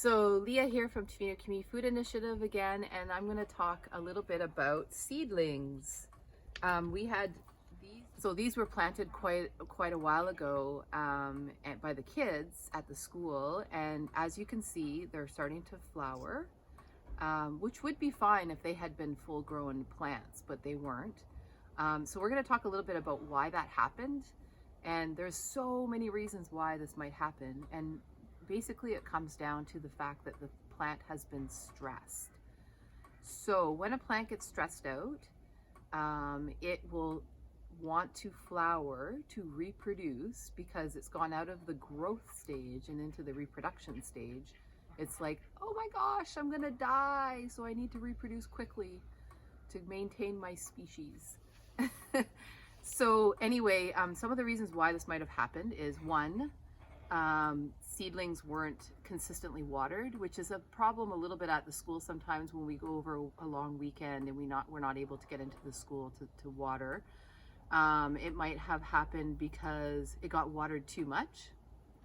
So Leah here from Tofino Community Food Initiative again, and I'm going to talk a little bit about seedlings. We had these, so these were planted quite a while ago by the kids at the school, and as you can see, they're starting to flower, which would be fine if they had been full-grown plants, but they weren't. So we're going to talk a little bit about why that happened, and there's so many reasons why this might happen, and basically it comes down to the fact that the plant has been stressed. So when a plant gets stressed out, it will want to flower to reproduce because it's gone out of the growth stage and into the reproduction stage. It's like, oh my gosh, I'm gonna die, so I need to reproduce quickly to maintain my species. So anyway, some of the reasons why this might have happened is one, seedlings weren't consistently watered, which is a problem a little bit at the school sometimes when we go over a long weekend and we're not able to get into the school to water. It might have happened because it got watered too much.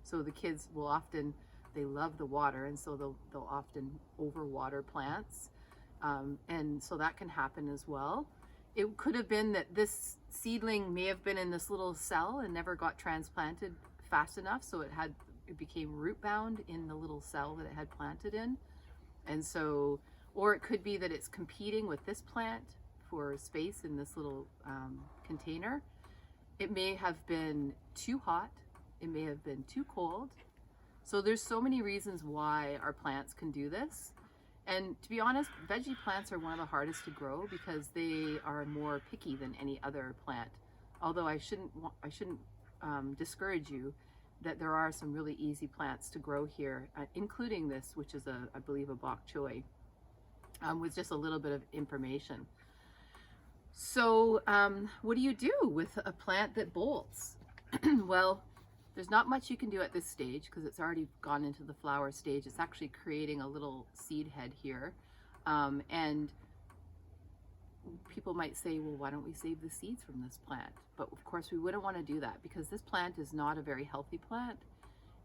So the kids will often, they love the water, and so they'll often overwater plants. And so that can happen as well. It could have been that this seedling may have been in this little cell and never got transplanted fast enough, so it became root bound in the little cell that it had planted in. And so, or it could be that it's competing with this plant for space in this little container. It may have been too hot, it may have been too cold. So there's so many reasons why our plants can do this. And to be honest, veggie plants are one of the hardest to grow because they are more picky than any other plant. Although I shouldn't discourage you that there are some really easy plants to grow here, including this, which is I believe a bok choy, with just a little bit of information. So what do you do with a plant that bolts? Well, there's not much you can do at this stage because it's already gone into the flower stage. It's actually creating a little seed head here. And people might say, well, why don't we save the seeds from this plant? But of course we wouldn't want to do that because this plant is not a very healthy plant.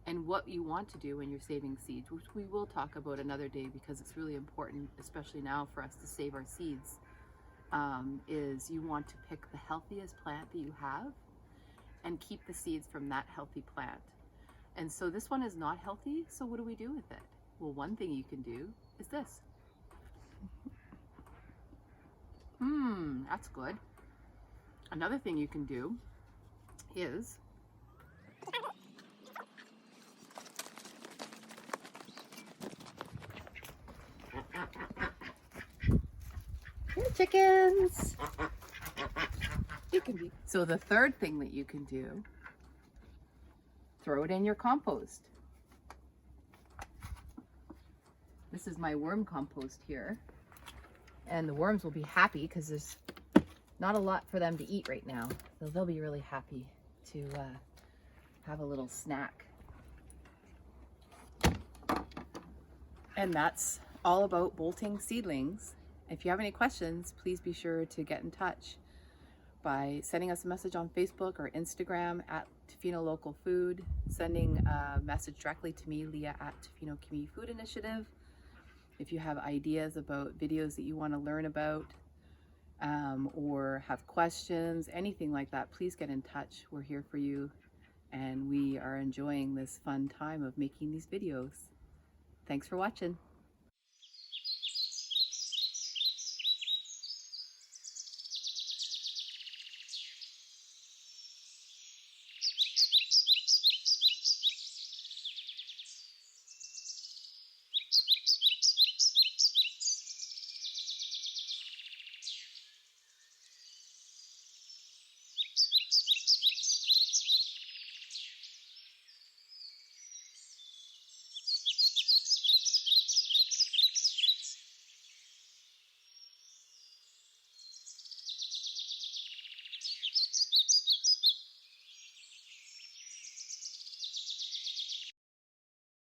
And what you want to do when you're saving seeds, which we will talk about another day because it's really important, especially now for us to save our seeds, is you want to pick the healthiest plant that you have and keep the seeds from that healthy plant. And so this one is not healthy, so what do we do with it? Well, one thing you can do is this. That's good. Another thing you can do is here, chickens. So the third thing that you can do, throw it in your compost. This is my worm compost here. And the worms will be happy because there's not a lot for them to eat right now. So they'll be really happy to have a little snack. And that's all about bolting seedlings. If you have any questions, please be sure to get in touch by sending us a message on Facebook or Instagram at Tofino Local Food, sending a message directly to me, Leah at Tofino Community Food Initiative. If you have ideas about videos that you want to learn about or have questions, anything like that, please get in touch. We're here for you, and we are enjoying this fun time of making these videos. Thanks for watching.